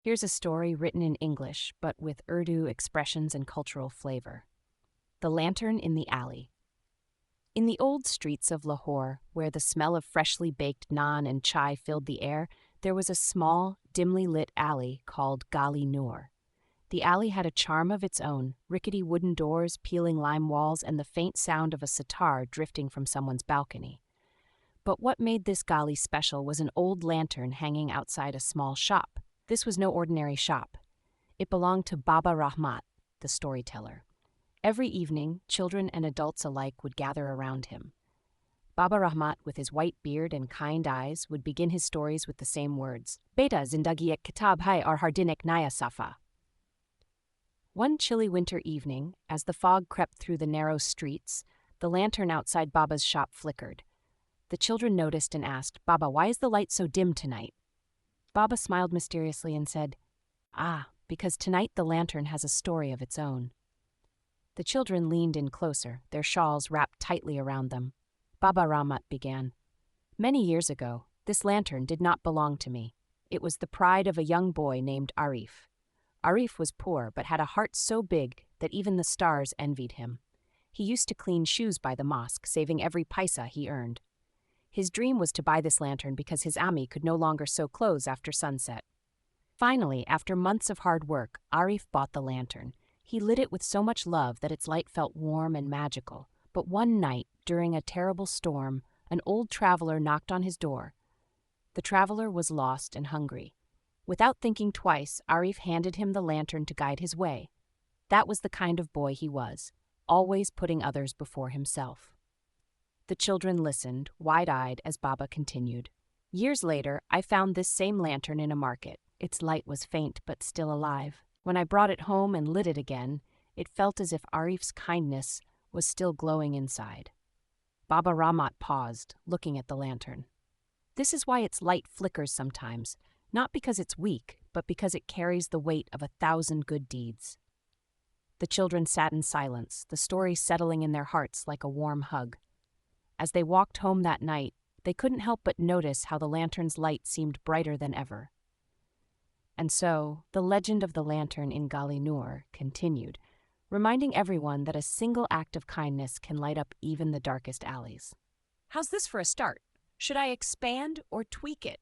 Here's a story written in English, but with Urdu expressions and cultural flavor. The Lantern in the Alley. In the old streets of Lahore, where the smell of freshly baked naan and chai filled the air, there was a small, dimly lit alley called Gali Noor. The alley had a charm of its own, rickety wooden doors, peeling lime walls, and the faint sound of a sitar drifting from someone's balcony. But what made this Gali special was an old lantern hanging outside a small shop. This was no ordinary shop. It belonged to Baba Rahmat, the storyteller. Every evening, children and adults alike would gather around him. Baba Rahmat, with his white beard and kind eyes, would begin his stories with the same words. Beta zindagi ek kitab hai aur har din ek naya safa. One chilly winter evening, as the fog crept through the narrow streets, the lantern outside Baba's shop flickered. The children noticed and asked, Baba, why is the light so dim tonight? Baba smiled mysteriously and said, because tonight the lantern has a story of its own. The children leaned in closer, their shawls wrapped tightly around them. Baba Rahmat began. Many years ago, this lantern did not belong to me. It was the pride of a young boy named Arif. Arif was poor, but had a heart so big that even the stars envied him. He used to clean shoes by the mosque, saving every paisa he earned. His dream was to buy this lantern because his Ami could no longer sew clothes after sunset. Finally, after months of hard work, Arif bought the lantern. He lit it with so much love that its light felt warm and magical. But one night, during a terrible storm, an old traveler knocked on his door. The traveler was lost and hungry. Without thinking twice, Arif handed him the lantern to guide his way. That was the kind of boy he was, always putting others before himself. The children listened, wide-eyed, as Baba continued. Years later, I found this same lantern in a market. Its light was faint but still alive. When I brought it home and lit it again, it felt as if Arif's kindness was still glowing inside. Baba Rahmat paused, looking at the lantern. This is why its light flickers sometimes, not because it's weak, but because it carries the weight of 1,000 good deeds. The children sat in silence, the story settling in their hearts like a warm hug. As they walked home that night, they couldn't help but notice how the lantern's light seemed brighter than ever. And so, the legend of the lantern in Gali Noor continued, reminding everyone that a single act of kindness can light up even the darkest alleys. How's this for a start? Should I expand or tweak it?